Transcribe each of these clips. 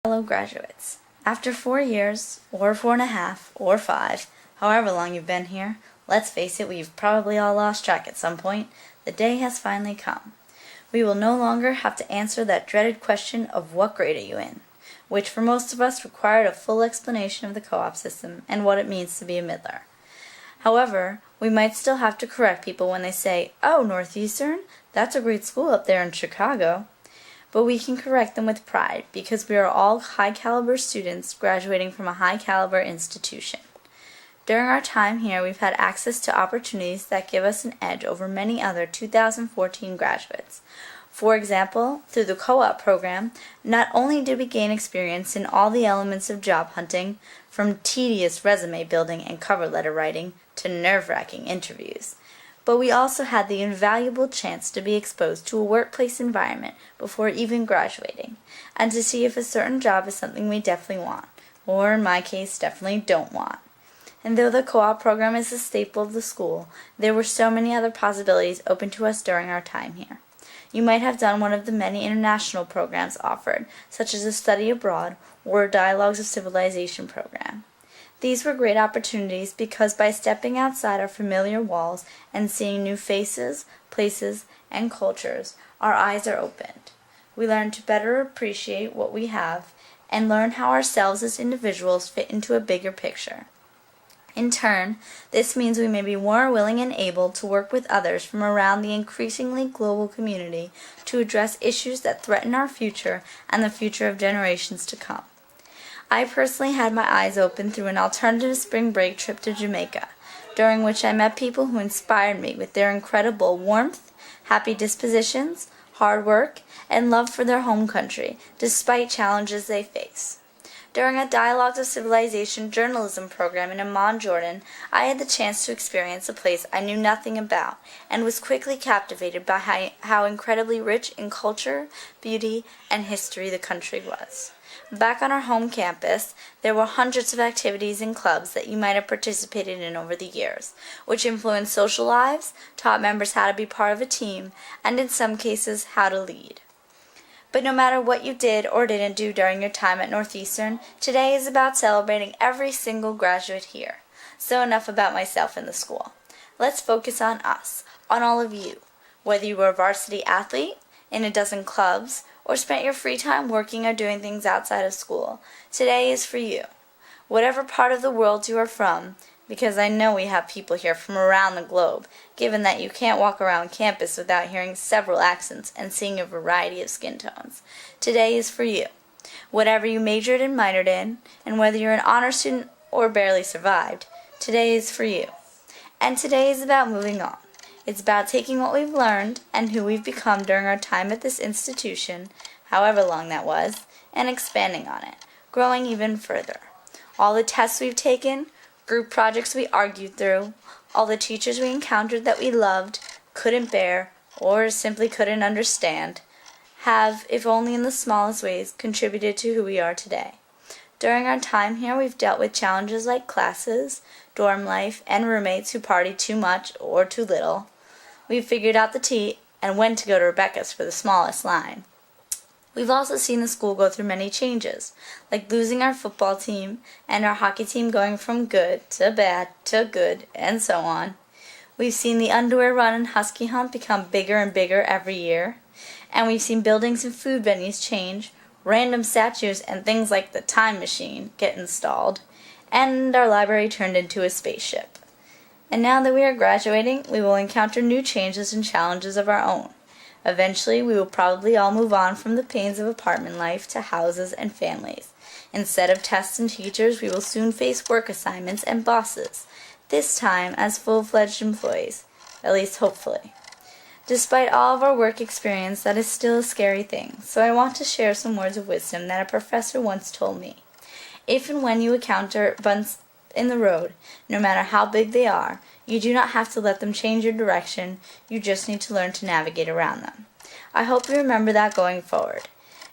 Fellow graduates, after 4 years, or 4.5, or 5, however long you've been here, let's face it, we've probably all lost track at some point, the day has finally come. We will no longer have to answer that dreaded question of what grade are you in, which for most of us required a full explanation of the co-op system and what it means to be a Midler. However, we might still have to correct people when they say, "Oh, Northeastern? That's a great school up there in Chicago." But we can correct them with pride because we are all high-caliber students graduating from a high-caliber institution. During our time here, we've had access to opportunities that give us an edge over many other 2014 graduates. For example, through the co-op program, not only did we gain experience in all the elements of job hunting, from tedious resume building and cover letter writing to nerve-wracking interviews, but we also had the invaluable chance to be exposed to a workplace environment before even graduating, and to see if a certain job is something we definitely want, or in my case, definitely don't want. And though the co-op program is a staple of the school, there were so many other possibilities open to us during our time here. You might have done one of the many international programs offered, such as a study abroad or a Dialogues of Civilization program. These were great opportunities because by stepping outside our familiar walls and seeing new faces, places, and cultures, our eyes are opened. We learn to better appreciate what we have and learn how ourselves as individuals fit into a bigger picture. In turn, this means we may be more willing and able to work with others from around the increasingly global community to address issues that threaten our future and the future of generations to come. I personally had my eyes open through an alternative spring break trip to Jamaica, during which I met people who inspired me with their incredible warmth, happy dispositions, hard work, and love for their home country, despite challenges they face. During a Dialogues of Civilization journalism program in Amman, Jordan, I had the chance to experience a place I knew nothing about and was quickly captivated by how incredibly rich in culture, beauty, and history the country was. Back on our home campus, there were hundreds of activities and clubs that you might have participated in over the years, which influenced social lives, taught members how to be part of a team, and in some cases, how to lead. But no matter what you did or didn't do during your time at Northeastern, today is about celebrating every single graduate here. So enough about myself and the school. Let's focus on us, on all of you. Whether you were a varsity athlete, in a dozen clubs, or spent your free time working or doing things outside of school, today is for you. Whatever part of the world you are from, because I know we have people here from around the globe, given that you can't walk around campus without hearing several accents and seeing a variety of skin tones. Today is for you. Whatever you majored and minored in, and whether you're an honor student or barely survived, today is for you. And today is about moving on. It's about taking what we've learned and who we've become during our time at this institution, however long that was, and expanding on it, growing even further. All the tests we've taken, group projects we argued through, all the teachers we encountered that we loved, couldn't bear, or simply couldn't understand, have, if only in the smallest ways, contributed to who we are today. During our time here, we've dealt with challenges like classes, dorm life, and roommates who party too much or too little. We've figured out the tea and when to go to Rebecca's for the smallest line. We've also seen the school go through many changes, like losing our football team and our hockey team going from good to bad to good, and so on. We've seen the underwear run and husky hunt become bigger and bigger every year, and we've seen buildings and food venues change, random statues and things like the time machine get installed, and our library turned into a spaceship. And now that we are graduating, we will encounter new changes and challenges of our own. Eventually, we will probably all move on from the pains of apartment life to houses and families. Instead of tests and teachers, we will soon face work assignments and bosses, this time as full-fledged employees, at least hopefully. Despite all of our work experience, that is still a scary thing, so I want to share some words of wisdom that a professor once told me. If and when you encounter bumps in the road, no matter how big they are, you do not have to let them change your direction, you just need to learn to navigate around them. I hope you remember that going forward.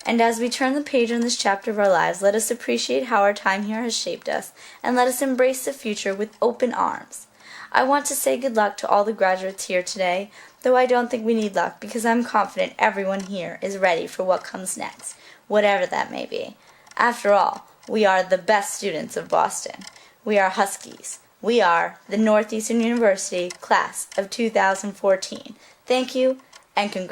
And as we turn the page on this chapter of our lives, let us appreciate how our time here has shaped us, and let us embrace the future with open arms. I want to say good luck to all the graduates here today, though I don't think we need luck because I'm confident everyone here is ready for what comes next, whatever that may be. After all, we are the best students of Boston. We are Huskies. We are the Northeastern University class of 2014. Thank you, and congratulations.